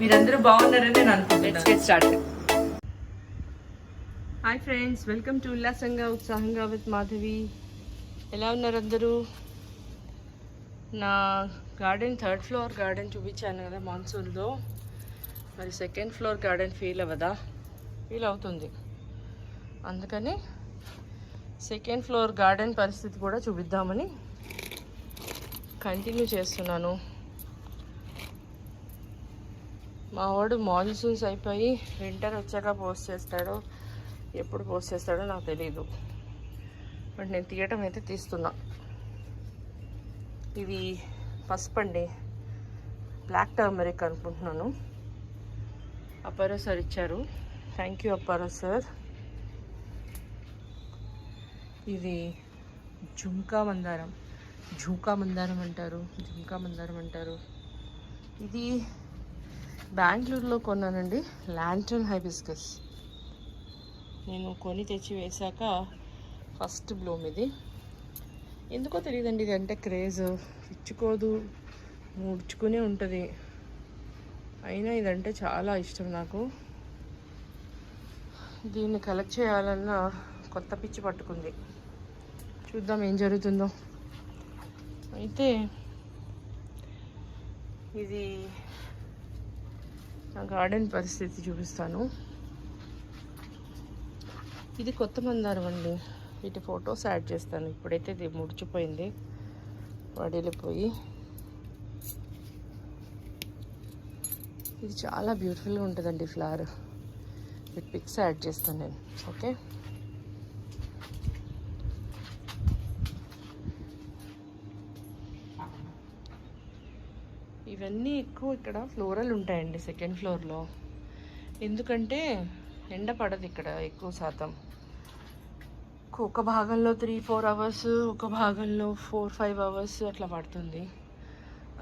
మీరందరూ బాగున్నారని నేను అనుకుంటున్నాను. హాయ్ ఫ్రెండ్స్, వెల్కమ్ టు ఉల్లాసంగా ఉత్సాహంగా విత్ మాధవి. ఎలా ఉన్నారు అందరూ? నా గార్డెన్ 3rd ఫ్లోర్ గార్డెన్ చూపించాను కదా మాన్సూన్లో. మరి 2nd ఫ్లోర్ గార్డెన్ ఫీల్ అవ్వదా? ఫీల్ అవుతుంది. అందుకని 2nd ఫ్లోర్ గార్డెన్ పరిస్థితి కూడా చూపిద్దామని కంటిన్యూ చేస్తున్నాను. మా వాడు మాన్సూన్స్ అయిపోయి వింటర్ వచ్చాక పోస్ట్ చేస్తాడో ఎప్పుడు పోస్ట్ చేస్తాడో నాకు తెలీదు. బట్ నేను తీయటం అయితే తీస్తున్నా. ఇవి పసుపు అండి, బ్లాక్ టర్మరిక్ అనుకుంటున్నాను. అప్పారో సార్ ఇచ్చారు. Thank you అప్పారో sir. ఇది జుంకా మందారం అంటారు. ఇది బెంగళూరులో కొన్నానండి, లాంటర్న్ హైబిస్కస్. నేను కొని తెచ్చి వేశాక ఫస్ట్ బ్లూమ్ ఇది. ఎందుకో తెలియదండి, ఇది అంటే క్రేజ్. ఇచ్చుకోదు, ముడుచుకునే ఉంటుంది. అయినా ఇదంటే చాలా ఇష్టం నాకు. దీన్ని కలెక్ట్ చేయాలన్న కొత్త పిచ్చి పట్టుకుంది. చూద్దాం ఏం జరుగుతుందో. అయితే ఇది నా గార్డెన్ పరిస్థితి చూపిస్తాను. ఇది కొత్త మందారం అండి. వీటి ఫొటోస్ యాడ్ చేస్తాను. ఇప్పుడైతే ఇది ముడిచిపోయింది, వడిలిపోయి. ఇది చాలా బ్యూటిఫుల్గా ఉంటుందండి ఫ్లవర్. వీటి పిక్స్ యాడ్ చేస్తాను నేను. ఓకే, ఇవన్నీ ఎక్కువ ఇక్కడ ఫ్లోరల్ ఉంటాయండి 2nd ఫ్లోర్లో. ఎందుకంటే ఎండ పడదు ఇక్కడ ఎక్కువ శాతం. ఒక భాగంలో 3-4 అవర్స్, ఒక భాగంలో 4-5 అవర్స్ అట్లా పడుతుంది.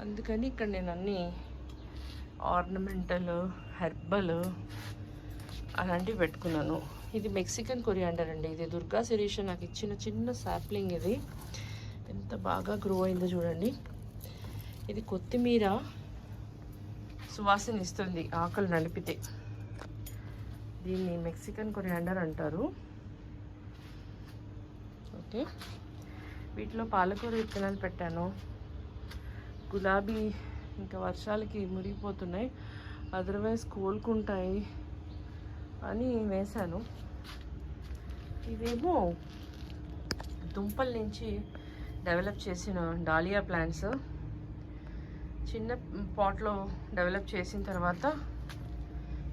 అందుకని ఇక్కడ నేను అన్నీ ఆర్నమెంటల్, హెర్బల్ అలాంటివి పెట్టుకున్నాను. ఇది మెక్సికన్ కొరియాండర్ అండి. ఇది దుర్గా శిరీష నాకు ఇచ్చిన చిన్న సాప్లింగ్. ఇది ఎంత బాగా గ్రో అయిందో చూడండి. ఇది కొత్తిమీర సువాసన ఇస్తుంది ఆకులు నలిపితే. దీన్ని మెక్సికన్ కొరియాండర్ అంటారు. ఓకే, వీటిలో పాలకూర విత్తనాలు పెట్టాను. గులాబీ ఇంకా వర్షాలకి మురిగిపోతున్నాయి, అదర్వైజ్ కోలుకుంటాయి అని వేశాను. ఇవేమో దుంపల నుంచి డెవలప్ చేసిన డాలియా ప్లాంట్స్. చిన్న పాట్లో డెవలప్ చేసిన తర్వాత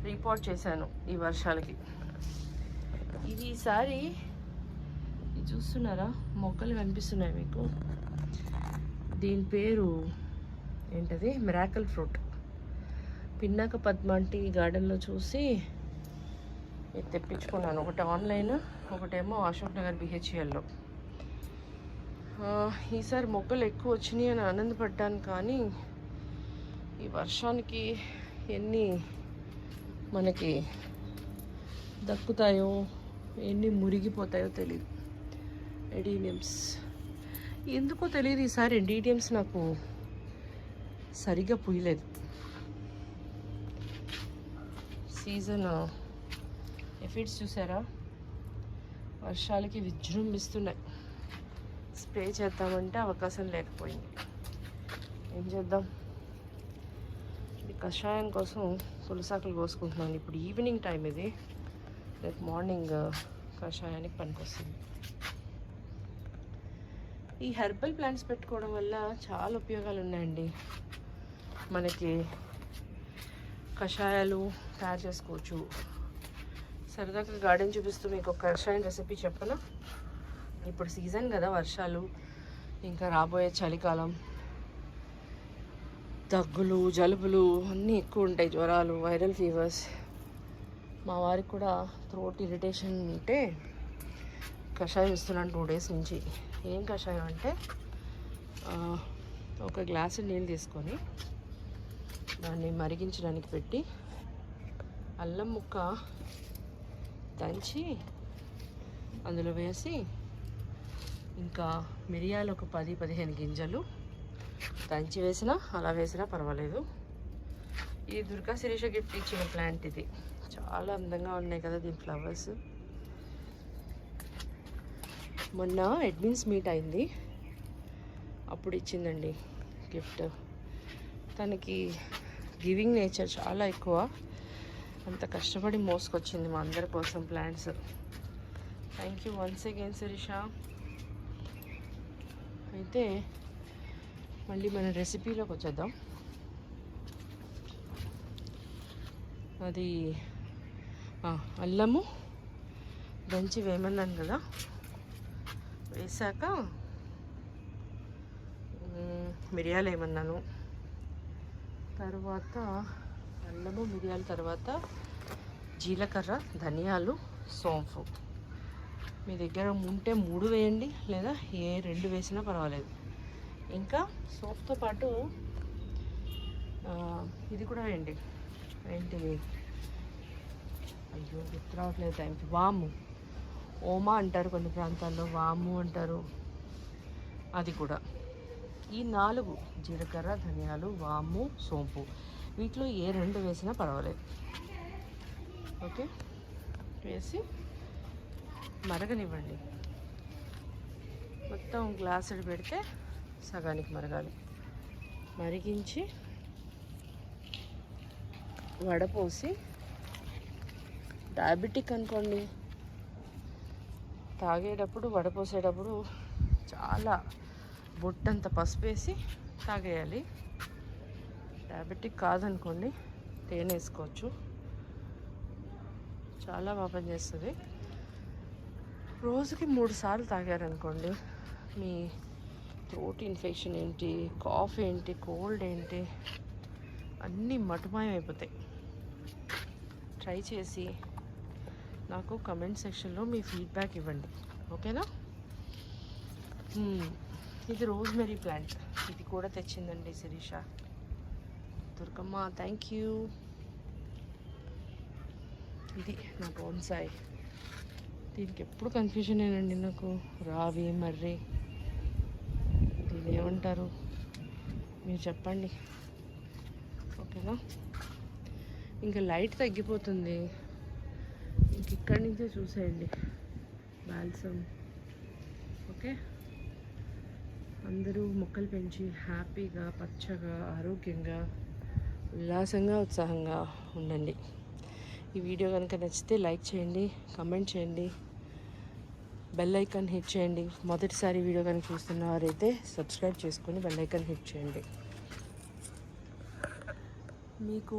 రీపాట్ చేశాను ఈ వర్షాలకి. ఇది ఈసారి ఇది చూస్తున్నారా, మొక్కలు కనిపిస్తున్నాయి మీకు. దీని పేరు ఏంటది, మిరాకల్ ఫ్రూట్. పిన్నాక పద్మాంటి గార్డెన్లో చూసి ఇది తెప్పించుకున్నాను. ఒకటి ఆన్లైన్, ఒకటేమో అశోక్ నగర్ BHELలో. ఈసారి మొక్కలు ఎక్కువ వచ్చినాయి అని ఆనందపడ్డాను. కానీ ఈ వర్షానికి ఎన్ని మనకి దక్కుతాయో, ఎన్ని మురిగిపోతాయో తెలియదు. ఎడీనియమ్స్ ఎందుకో తెలియదు, ఈసారి ఎడీనియమ్స్ నాకు సరిగ్గా పూయలేదు. సీజన్ ఎఫిడ్స్ చూసారా, వర్షాలకి విజృంభిస్తున్నాయి. స్ప్రే చేద్దామంటే అవకాశం లేకపోయింది. ఏం చేద్దాం. ఇది కషాయం కోసం తులసాకులు కోసుకుంటున్నాను. ఇప్పుడు ఈవినింగ్ టైం ఇది, రేపు మార్నింగ్ కషాయానికి పనికొస్తుంది. ఈ హెర్బల్ ప్లాంట్స్ పెట్టుకోవడం వల్ల చాలా ఉపయోగాలు ఉన్నాయండి. మనకి కషాయాలు తయారు చేసుకోవచ్చు. సరదాగా గార్డెన్ చూపిస్తూ మీకు ఒక కషాయం రెసిపీ చెప్పనా? ఇప్పుడు సీజన్ కదా, వర్షాలు, ఇంకా రాబోయే చలికాలం, దగ్గులు, జలుబులు అన్నీ ఎక్కువ ఉంటాయి, జ్వరాలు, వైరల్ ఫీవర్స్. మా వారికి కూడా థ్రోట్ ఇరిటేషన్ ఉంటే కషాయం ఇస్తున్నాను 2 డేస్ నుంచి. ఏం కషాయం అంటే, ఒక గ్లాసు నీళ్ళు తీసుకొని దాన్ని మరిగించడానికి పెట్టి అల్లం ముక్క దంచి అందులో వేసి, ఇంకా మిరియాలు ఒక 10-15 గింజలు దంచి వేసినా, అలా వేసినా పర్వాలేదు. ఈ దుర్గా శిరీష గిఫ్ట్ ఇచ్చిన ప్లాంట్ ఇది. చాలా అందంగా ఉన్నాయి కదా దీని ఫ్లవర్స్. మొన్న అడ్మిన్స్ మీట్ అయింది, అప్పుడు ఇచ్చిందండి గిఫ్ట్. తనకి గివింగ్ నేచర్ చాలా ఎక్కువ, అంత కష్టపడి మోసుకొచ్చింది మా అందరి కోసం plants. Thank you once again Sirisha. అయితే మళ్ళీ మన రెసిపీలోకి వచ్చేద్దాం. అది అల్లము దంచి వేయమన్నాను కదా, వేసాక మిరియాలు వేయమన్నాను. తర్వాత అల్లము మిరియాల తర్వాత జీలకర్ర, ధనియాలు, సోంపు. మీ దగ్గర ఉంటే 3 వేయండి, లేదా 2 వేసినా పర్వాలేదు. ఇంకా సోంపుతో పాటు ఇది కూడా వేయండి, ఏంటి అయ్యో గుర్తు రావట్లేదు టైంకి, వాము. ఓమా అంటారు కొన్ని ప్రాంతాల్లో, వాము అంటారు. అది కూడా ఈ 4 జీలకర్ర, ధనియాలు, వాము, సోంపు, వీటిలో 2 వేసినా పర్వాలేదు. ఓకే, వేసి మరగనివ్వండి. మొత్తం గ్లాసుడు పెడితే సగానికి మరగాలి. మరిగించి వడపోసి, డయాబెటిక్ అనుకోండి, తాగేటప్పుడు వడపోసేటప్పుడు చాలా బొట్టంత పసుపు వేసి తాగేయాలి. డయాబెటిక్ కాదనుకోండి తేనె వేసుకోవచ్చు, చాలా బాగా పనిచేస్తుంది. రోజుకి 3 సార్లు తాగారనుకోండి, మీ థ్రోట్ ఇన్ఫెక్షన్ ఏంటి, కాఫ్ ఏంటి, కోల్డ్ ఏంటి, అన్నీ మటుమాయం అయిపోతాయి. ట్రై చేసి నాకు కమెంట్ సెక్షన్లో మీ ఫీడ్బ్యాక్ ఇవ్వండి, ఓకేనా? ఇది రోజ్మెరీ ప్లాంట్, ఇది కూడా తెచ్చిందండి శిరీష. Durgamma thank you. ఇది నా బోన్సాయ్. దీనికి ఎప్పుడు కన్ఫ్యూజన్ ఏనండి నాకు, రావి మర్రి, దీన్ని ఏమంటారు మీరు చెప్పండి, ఓకేనా? ఇంకా లైట్ తగ్గిపోతుంది, ఇంక ఇక్కడి నుంచే చూసేయండి బాల్సమ్. ఓకే, అందరూ మొక్కలు పెంచి హ్యాపీగా, పచ్చగా, ఆరోగ్యంగా, ఉల్లాసంగా, ఉత్సాహంగా ఉండండి. ఈ వీడియో కనుక నచ్చితే లైక్ చేయండి, కమెంట్ చేయండి, బెల్ ఐకాన్ హిట్ చేయండి. మొదటిసారి వీడియో కనుక చూస్తున్న వారైతే సబ్స్క్రైబ్ చేసుకొని బెల్ ఐకాన్ హిట్ చేయండి. మీకు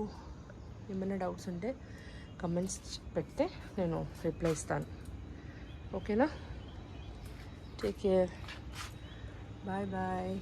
ఏమైనా డౌట్స్ ఉంటే కమెంట్స్ పెడితే నేను రిప్లై ఇస్తాను, ఓకేనా? Take care, bye bye.